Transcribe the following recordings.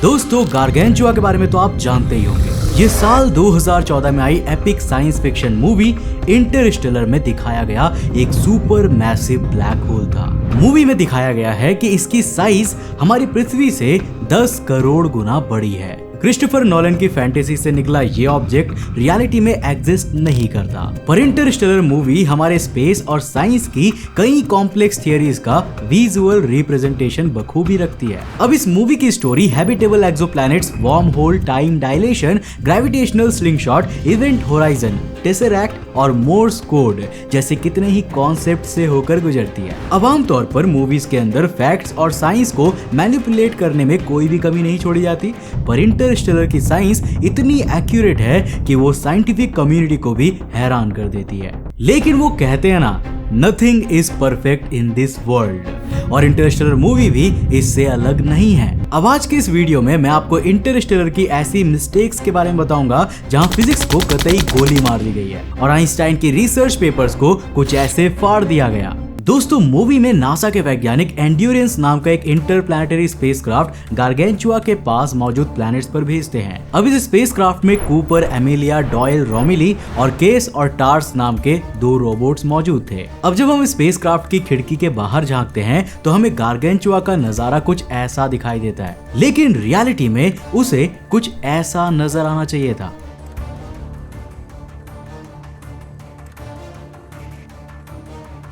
दोस्तों गार्गेंचुआ के बारे में तो आप जानते ही होंगे। ये साल 2014 में आई epic science fiction movie Interstellar में दिखाया गया एक सुपर मैसिव ब्लैक होल था। मूवी में दिखाया गया है कि इसकी साइज हमारी पृथ्वी से 10 करोड़ गुना बड़ी है। क्रिस्टोफर नोलन की फैंटेसी से निकला ये ऑब्जेक्ट रियलिटी में एग्जिस्ट नहीं करता, पर इंटरस्टेलर मूवी हमारे स्पेस और साइंस की कई कॉम्प्लेक्स थियरीज का विजुअल रिप्रेजेंटेशन बखूबी रखती है। अब इस मूवी की story habitable exoplanets, wormhole, time dilation, gravitational slingshot, event horizon, tesseract और मोर्स कोड जैसे कितने ही कॉन्सेप्ट से होकर गुजरती है। अब आमतौर पर मूवीज के अंदर फैक्ट्स और साइंस को मैनिपुलेट करने में कोई भी कमी नहीं छोड़ी जाती, पर इंटरस्टेलर की साइंस इतनी एक्यूरेट है कि वो साइंटिफिक कम्युनिटी को भी हैरान कर देती है। लेकिन वो कहते हैं ना, nothing is perfect in this world, और इंटरस्टेलर मूवी भी इससे अलग नहीं है। अब आज के इस वीडियो में मैं आपको इंटरस्टेलर की ऐसी मिस्टेक्स के बारे में बताऊंगा जहां फिजिक्स को कतई गोली मार दी गई है और आइंस्टाइन की रिसर्च पेपर्स को कुछ ऐसे फाड़ दिया गया। दोस्तों मूवी में नासा के वैज्ञानिक एंड्योरेंस नाम का एक इंटरप्लैनेटरी स्पेसक्राफ्ट गार्गेंचुआ के पास मौजूद प्लैनेट्स पर भेजते हैं। अब इस स्पेसक्राफ्ट में कूपर, एमिलिया, डॉयल, रोमिली और केस और टार्स नाम के 2 रोबोट्स मौजूद थे। अब जब हम स्पेसक्राफ्ट की खिड़की के बाहर झांकते हैं तो हमें गार्गेंचुआ का नजारा कुछ ऐसा दिखाई देता है, लेकिन रियलिटी में उसे कुछ ऐसा नजर आना चाहिए था।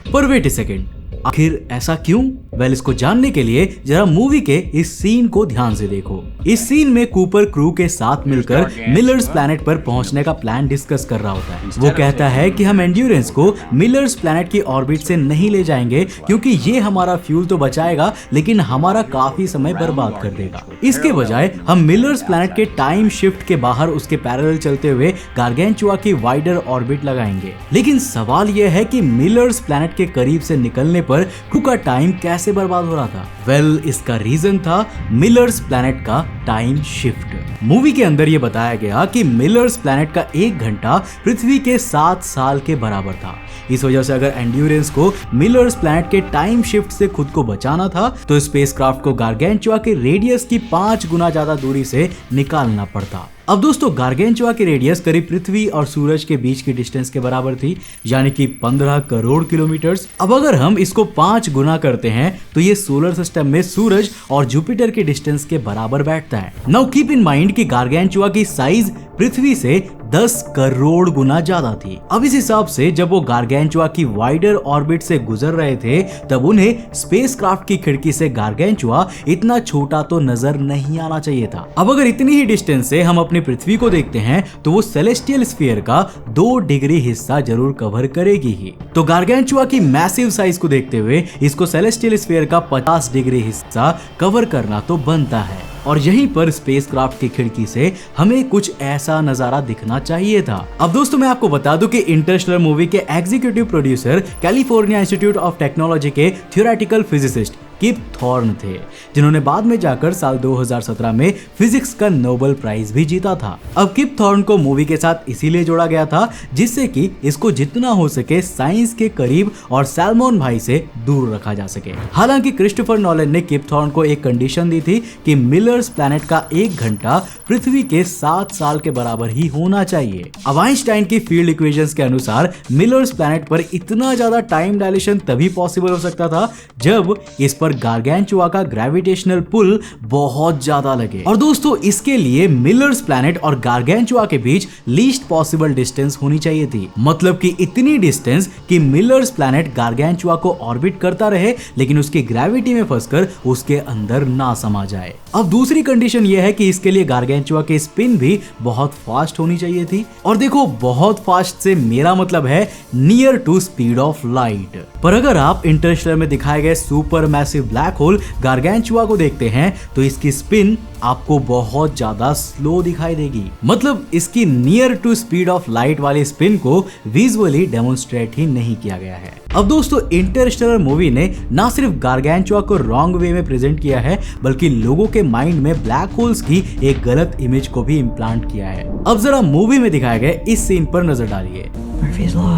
पर वेट अ सेकेंड, आखिर ऐसा क्यों? वेल, इसको जानने के लिए जरा मूवी के इस सीन को ध्यान से देखो। इस सीन में कूपर क्रू के साथ मिलकर मिलर्स प्लैनेट पर पहुंचने का प्लान डिस्कस कर रहा होता है। वो कहता है कि हम एंड्योरेंस को मिलर्स प्लैनेट की ऑर्बिट से नहीं ले जाएंगे क्योंकि ये हमारा फ्यूल तो बचाएगा लेकिन हमारा काफी समय बर्बाद कर देगा। इसके बजाय हम मिलर्स प्लैनेट के टाइम शिफ्ट के बाहर उसके पैरेलल चलते हुए गार्गेंचुआ की वाइडर ऑर्बिट लगाएंगे। लेकिन सवाल यह है कि मिलर्स प्लैनेट के करीब से निकलने पर क्रू का टाइम कैसे बर्बाद हो रहा था? वेल, इसका रीजन था मिलर्स प्लैनेट का टाइम शिफ्ट। मूवी के अंदर ये बताया गया कि मिलर्स प्लैनेट का 1 घंटा पृथ्वी के 7 साल के बराबर था। इस वजह से अगर एंड्योरेंस को मिलर्स प्लैनेट के टाइम शिफ्ट से खुद को बचाना था तो स्पेसक्राफ्ट को गार्गेंचुआ के रेडियस की 5 गुना ज्यादा दूरी से निकालना पड़ता। अब दोस्तों गार्गेंचुआ की रेडियस करीब पृथ्वी और सूरज के बीच की डिस्टेंस के बराबर थी, यानी कि 15 करोड़ किलोमीटर्स। अब अगर हम इसको 5 गुना करते हैं तो ये सोलर सिस्टम में सूरज और जुपिटर के डिस्टेंस के बराबर बैठता है। नाउ कीप इन माइंड कि गार्गेंचुआ की साइज पृथ्वी से 10 करोड़ गुना ज्यादा थी। अब इस हिसाब से जब वो गार्गेंचुआ की वाइडर ऑर्बिट से गुजर रहे थे तब उन्हें स्पेसक्राफ्ट की खिड़की से गार्गेंचुआ इतना छोटा तो नजर नहीं आना चाहिए था। अब अगर इतनी ही डिस्टेंस से हम अपनी पृथ्वी को देखते हैं तो वो सेलेस्टियल स्फीयर का 2 डिग्री हिस्सा जरूर कवर करेगी ही। तो गार्गेंचुआ की मैसिव साइज को देखते हुए इसको सेलेस्टियल स्फीयर का 50 डिग्री हिस्सा कवर करना तो बनता है, और यहीं पर स्पेसक्राफ्ट की खिड़की से हमें कुछ ऐसा नजारा दिखना चाहिए था। अब दोस्तों मैं आपको बता दूं कि इंटरस्टेलर मूवी के executive producer California institute of technology के थ्योरेटिकल फिजिसिस्ट किप थॉर्न थे, जिन्होंने बाद में जाकर साल 2017 में फिजिक्स का नोबेल प्राइज भी जीता था। अब किप थॉर्न को मूवी के साथ इसीलिए जोड़ा गया था जिससे कि इसको जितना हो सके साइंस के करीब और सैलमोन भाई से दूर रखा जा सके। हालांकि क्रिस्टोफर नोलन ने किप थॉर्न को एक कंडीशन दी थी कि मिलर्स प्लैनेट का 1 घंटा पृथ्वी के 7 साल के बराबर ही होना चाहिए। अब आइंस्टाइन की फील्ड इक्वेशंस के अनुसार मिलर्स प्लैनेट पर इतना ज्यादा टाइम डायलेशन तभी पॉसिबल हो सकता था जब इस पर गार्गेंचुआ का ग्रेविटेशनल पुल बहुत ज्यादा लगे। और दोस्तों इसके लिए मिलर्स प्लैनेट और गार्गेंचुआ के बीच लीस्ट पॉसिबल डिस्टेंस होनी चाहिए थी, मतलब कि इतनी डिस्टेंस कि मिलर्स प्लैनेट गार्गेंचुआ को ऑर्बिट करता रहे लेकिन उसकी ग्रेविटी में फंसकर उसके अंदर ना समा जाए। अब दूसरी कंडीशन यह है कि इसके लिए गार्गेंचुआ की स्पिन भी बहुत फास्ट होनी चाहिए थी, और देखो बहुत फास्ट से मेरा मतलब है near to speed of light. पर अगर आप इंटरस्टेलर में दिखाए गए super massive black hole Gargantua को देखते हैं तो इसकी स्पिन आपको बहुत ज्यादा स्लो दिखाई देगी, मतलब इसकी near to speed of light वाली स्पिन को विजुअली डेमोन्स्ट्रेट ही नहीं किया गया है। अब दोस्तों इंटरस्टेलर मूवी ने ना सिर्फ गार्गेंचुआ को रॉन्ग वे में प्रेजेंट किया है बल्कि लोगों के माइंड में ब्लैक होल्स की एक गलत इमेज को भी इम्प्लांट किया है। अब जरा मूवी में दिखाए गए इस सीन पर नजर डालिए। Murphy's law.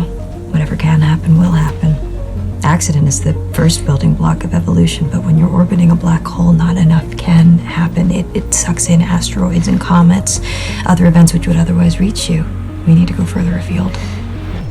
Whatever can happen will happen. accident is the first building block of evolution, but when you're orbiting a black hole, not enough can happen. It sucks in asteroids and comets, other events which would otherwise reach you. We need to go further afield.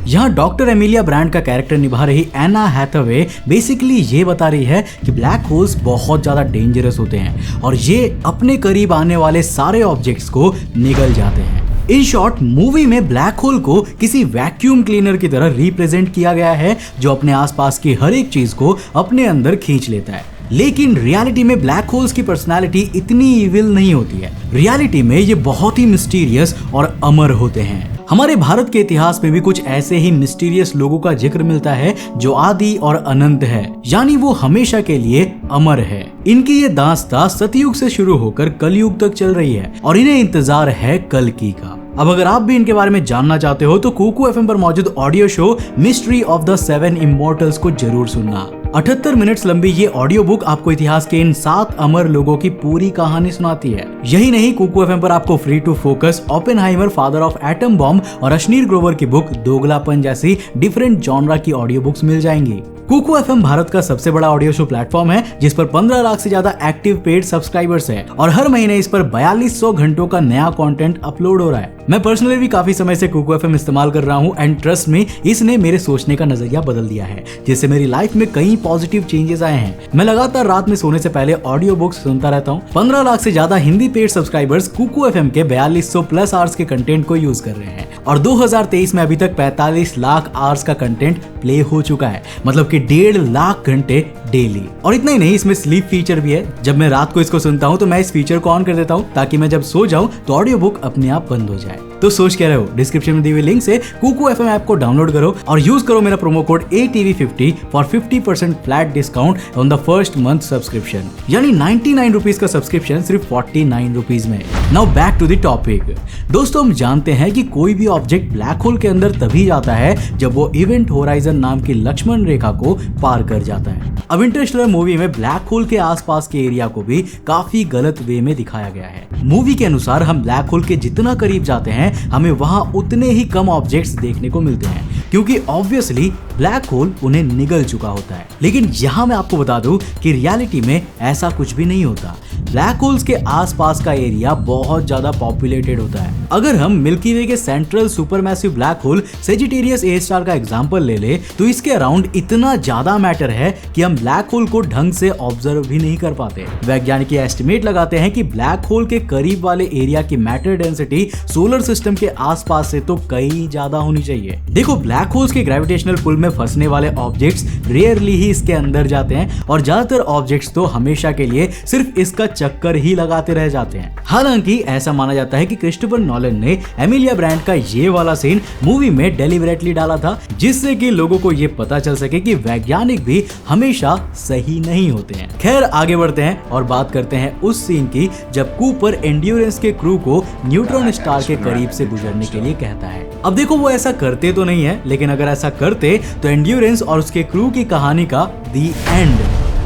यहाँ doctor Emilia brand का character निभा रही एना Hathaway basically ये बता रही है कि black holes बहुत ज्यादा डेंजरस होते हैं और ये अपने करीब आने वाले सारे ऑब्जेक्ट्स को निगल जाते हैं। इन शॉर्ट मूवी में ब्लैक होल को किसी वैक्यूम क्लीनर की तरह रिप्रेजेंट किया गया है जो अपने आसपास की हर एक चीज को अपने अंदर खींच लेता है। लेकिन रियलिटी में ब्लैक होल्स की पर्सनालिटी इतनी इविल नहीं होती है। रियलिटी में ये बहुत ही मिस्टीरियस और अमर होते हैं। हमारे भारत के इतिहास में भी कुछ ऐसे ही मिस्टीरियस लोगों का जिक्र मिलता है जो आदि और अनंत है, यानी वो हमेशा के लिए अमर है। इनकी ये दास्तां सतयुग से शुरू होकर कलयुग तक चल रही है और इन्हें इंतजार है कल्कि का। अब अगर आप भी इनके बारे में जानना चाहते हो तो कुकू एफएम पर मौजूद audio show mystery of the 7 immortals को जरूर सुनना। 78 मिनट्स लंबी ये ऑडियो बुक आपको इतिहास के इन 7 अमर लोगों की पूरी कहानी सुनाती है। यही नहीं, कुकू एफएम पर आपको free to focus, Oppenheimer father of atom bomb और अश्नीर ग्रोवर की बुक दोगलापन जैसी डिफरेंट जॉनरा की ऑडियो बुक्स मिल जाएंगी। कुकू एफएम भारत का सबसे बड़ा ऑडियो शो प्लेटफॉर्म है जिस पर 15 लाख से ज्यादा एक्टिव पेड सब्सक्राइबर्स हैं और हर महीने इस पर 4200 घंटों का नया कंटेंट अपलोड हो रहा है। मैं पर्सनली भी काफी समय से कुकू एफएम इस्तेमाल कर रहा हूँ एंड ट्रस्ट में इसने मेरे सोचने का नजरिया बदल दिया है, जिससे मेरी लाइफ में कई पॉजिटिव चेंजेस आए हैं। मैं लगातार रात में सोने से पहले ऑडियो बुक्स सुनता रहता हूँ। 15 लाख से ज्यादा Hindi paid subscribers Kuku FM के 4200 प्लस आवर्स के कंटेंट को यूज कर रहे हैं और 2023 में अभी तक 45 लाख आवर्स का कंटेंट प्ले हो चुका है, मतलब कि 1.5 लाख घंटे डेली। और इतना ही नहीं, इसमें स्लीप फीचर भी है। जब मैं रात को इसको सुनता हूँ तो मैं इस फीचर को ऑन कर देता हूँ ताकि मैं जब सो जाऊँ तो ऑडियो बुक अपने आप बंद हो जाए। तो सोच क्या रहे हो, डिस्क्रिप्शन में दी हुई लिंक से कुकू एफएम ऐप को डाउनलोड करो और यूज करो मेरा promo code ATV50 for 50% flat discount on the first month subscription, यानी 99 रुपीज का सब्सक्रिप्शन सिर्फ 49 रुपीज में। Now back to the topic. दोस्तों, हम जानते हैं कि कोई भी ऑब्जेक्ट ब्लैक होल के अंदर तभी जाता है जब वो इवेंट होराइजन नाम की लक्ष्मण रेखा को पार कर जाता है। अब इंटरस्टेलर मूवी में ब्लैक होल के आसपास के एरिया को भी काफी गलत वे में दिखाया गया है। मूवी के अनुसार हम ब्लैक होल के जितना करीब जाते हैं हमें वहां उतने ही कम ऑब्जेक्ट्स देखने को मिलते हैं, क्योंकि ऑब्वियसली ब्लैक होल उन्हें निगल चुका होता है। लेकिन यहाँ मैं आपको बता दूं कि रियलिटी में ऐसा कुछ भी नहीं होता। ब्लैक होल्स के आसपास का एरिया बहुत ज्यादा पॉपुलेटेड होता है। अगर हम मिल्की वे के central supermassive black hole Sagittarius A star का एग्जांपल ले ले तो इसके अराउंड इतना ज्यादा मैटर है कि हम ब्लैक होल को ढंग से ऑब्जर्व भी नहीं कर पाते। वैज्ञानिक एस्टिमेट लगाते हैं कि ब्लैक होल के करीब वाले एरिया की मैटर डेंसिटी सोलर सिस्टम के आसपास से तो कई ज्यादा होनी चाहिए। देखो, ब्लैक होल्स के ग्रेविटेशनल पुल में फंसने वाले ऑब्जेक्ट्स रेयरली ही इसके अंदर जाते हैं और ज्यादातर ऑब्जेक्ट्स तो हमेशा के लिए सिर्फ इसका चक्कर ही लगाते रह जाते हैं। हालांकि ऐसा माना जाता है कि क्रिस्टोफर नॉलन ने एमिलिया ब्रांड का ये वाला सीन मूवी में डेलिबरेटली डाला था, जिससे कि लोगों को ये पता चल सके कि वैज्ञानिक भी हमेशा सही नहीं होते हैं। खैर, आगे बढ़ते हैं और बात करते हैं उस सीन की जब कूपर एंड्योरेंस के क्रू को न्यूट्रॉन स्टार के करीब से गुजरने के लिए कहता है। अब देखो, वो ऐसा करते तो नहीं है, लेकिन अगर ऐसा करते तो एंड्योरेंस और उसके क्रू की कहानी का दी एंड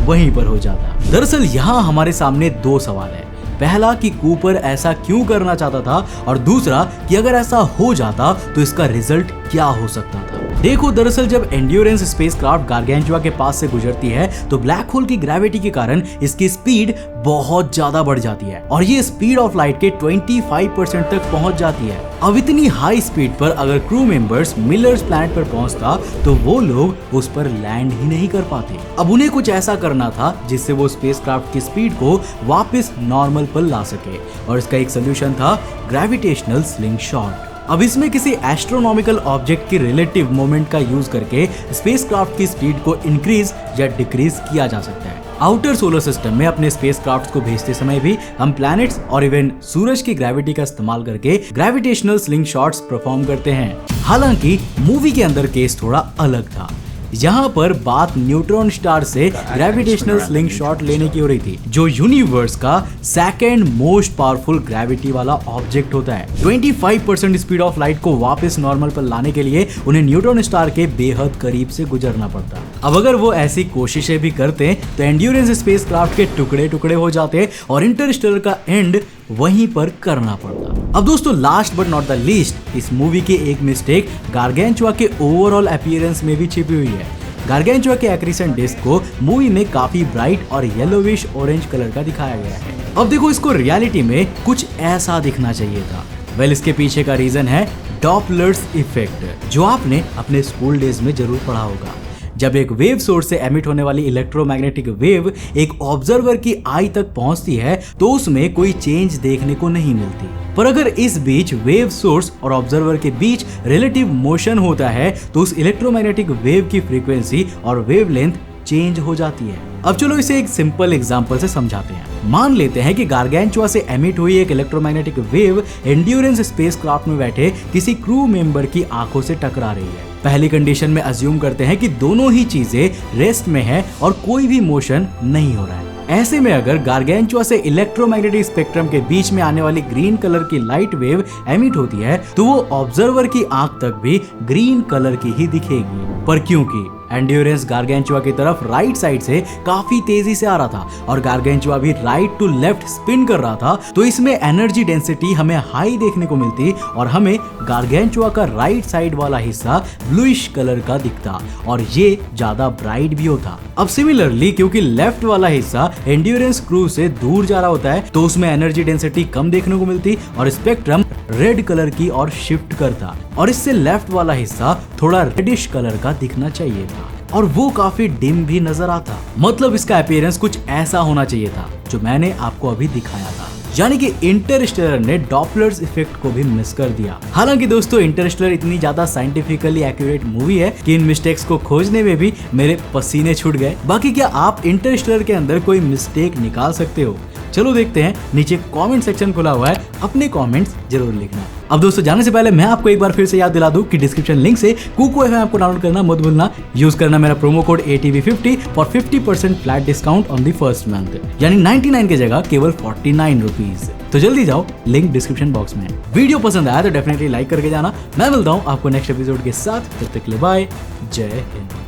वहीं पर हो जाता। दरअसल यहाँ हमारे सामने दो सवाल है। पहला कि कूपर ऐसा क्यों करना चाहता था और दूसरा कि अगर ऐसा हो जाता तो इसका रिजल्ट क्या हो सकता था। देखो, दरअसल जब एंड्योरेंस स्पेसक्राफ्ट गार्गेंचुआ के पास से गुजरती है तो ब्लैक होल की ग्रेविटी के कारण इसकी स्पीड बहुत ज्यादा बढ़ जाती है और ये स्पीड ऑफ लाइट के 25% तक पहुंच जाती है। अब इतनी हाई स्पीड पर अगर क्रू मेंबर्स मिलर्स प्लैनेट पर पहुंचता तो वो लोग उस पर लैंड ही नहीं कर पाते। अब उन्हें कुछ ऐसा करना था जिससे वो स्पेसक्राफ्ट की स्पीड को वापस नॉर्मल पर ला सके और इसका एक सोल्यूशन था ग्रेविटेशनल स्लिंगशॉट। अब इसमें किसी एस्ट्रोनॉमिकल ऑब्जेक्ट की रिलेटिव मोमेंट का यूज करके स्पेसक्राफ्ट की स्पीड को इंक्रीज या डिक्रीज किया जा सकता है। आउटर सोलर सिस्टम में अपने स्पेसक्राफ्ट्स को भेजते समय भी हम प्लैनेट्स और इवन सूरज की ग्रेविटी का इस्तेमाल करके ग्रेविटेशनल स्लिंगशॉट्स परफॉर्म करते हैं। हालांकि मूवी के अंदर केस थोड़ा अलग था। यहाँ पर बात न्यूट्रॉन स्टार से ग्रेविटेशनल स्लिंगशॉट लेने की हो रही थी, जो यूनिवर्स का सेकंड मोस्ट पावरफुल ग्रेविटी वाला ऑब्जेक्ट होता है। 25% स्पीड ऑफ लाइट को वापस नॉर्मल पर लाने के लिए उन्हें न्यूट्रॉन स्टार के बेहद करीब से गुजरना पड़ता। अब अगर वो ऐसी कोशिशें भी करते तो एंड्योरेंस स्पेसक्राफ्ट के टुकड़े टुकड़े हो जाते और इंटरस्टेलर का एंड वहीं पर करना पड़ता। अब दोस्तों, last but not the least, इस मूवी की एक मिस्टेक गार्गेंचुआ के ओवरऑल अपीयरेंस में भी छिपी हुई है। गार्गेंचुआ के एक्रीशन डिस्क को मूवी में काफी ब्राइट और येलोविश ऑरेंज कलर का दिखाया गया है। अब देखो, इसको रियलिटी में कुछ ऐसा दिखना चाहिए था। वेल, इसके पीछे का रीजन है डॉपलर्स इफेक्ट, जो आपने अपने स्कूल डेज में जरूर पढ़ा होगा। जब एक वेव सोर्स से एमिट होने वाली इलेक्ट्रोमैग्नेटिक वेव एक ऑब्जर्वर की आई तक पहुंचती है तो उसमें कोई चेंज देखने को नहीं मिलती। पर अगर इस बीच वेव सोर्स और ऑब्जर्वर के बीच रिलेटिव मोशन होता है तो उस इलेक्ट्रोमैग्नेटिक वेव की फ्रीक्वेंसी और वेवलेंथ चेंज हो जाती है। अब चलो इसे एक सिंपल एग्जांपल से समझाते हैं। मान लेते हैं कि गार्गेंचुआ से एमिट हुई एक इलेक्ट्रोमैग्नेटिक वेव एंड्योरेंस स्पेसक्राफ्ट में बैठे किसी क्रू मेंबर की आंखों से टकरा रही है। पहली कंडीशन में अज्यूम करते हैं कि दोनों ही चीजें रेस्ट में है और कोई भी मोशन नहीं हो रहा है। ऐसे में अगर गार्गेंचुआ से इलेक्ट्रोमैग्नेटिक स्पेक्ट्रम के बीच में आने वाली ग्रीन कलर की लाइट वेव एमिट होती है तो वो ऑब्जर्वर की आंख तक भी ग्रीन कलर की ही दिखेगी। पर क्योंकि एंड्योरेंस गार्गेंचुआ की तरफ राइट साइड से काफी तेजी से आ रहा था और गार्गेंचुआ भी राइट टू लेफ्ट स्पिन कर रहा था, तो इसमें एनर्जी डेंसिटी हमें हाई देखने को मिलती और हमें गार्गेंचुआ का राइट साइड वाला हिस्सा ब्लूइश कलर का दिखता और ये ज्यादा ब्राइट भी होता। अब सिमिलरली क्योंकि लेफ्ट वाला हिस्सा एंड्योरेंस क्रू से दूर जा रहा होता है तो उसमें एनर्जी डेंसिटी कम देखने को मिलती और स्पेक्ट्रम रेड कलर की ओर शिफ्ट करता और इससे लेफ्ट वाला हिस्सा थोड़ा रेडिश कलर का दिखना चाहिए था और वो काफी डिम भी नजर आता। मतलब इसका अपीयरेंस कुछ ऐसा होना चाहिए था जो मैंने आपको अभी दिखाया था। यानी कि इंटरस्टेलर ने डॉपलर्स इफेक्ट को भी मिस कर दिया। हालांकि दोस्तों, इंटरस्टेलर इतनी ज्यादा साइंटिफिकली एक्यूरेट मूवी है कि इन मिस्टेक्स को खोजने में भी मेरे पसीने छूट गए। बाकी क्या आप इंटरस्टेलर के अंदर कोई मिस्टेक निकाल सकते हो? चलो देखते हैं। नीचे कमेंट सेक्शन खुला हुआ है, अपने कमेंट्स जरूर लिखना। अब दोस्तों, जाने से पहले मैं आपको एक बार फिर से याद दिला दूं कि डिस्क्रिप्शन लिंक से कुकू एफएम ऐप को डाउनलोड करना मत भूलना। यूज करना मेरा promo code ATV50 for 50% flat discount on the first month, यानी 99 की जगह केवल 49 रुपीज। तो जल्दी जाओ, लिंक डिस्क्रिप्शन बॉक्स में। वीडियो पसंद आया तो डेफिनेटली लाइक करके जाना। मैं मिलता हूँ आपको नेक्स्ट एपिसोड के साथ। तब तक के लिए बाय, जय हिंद।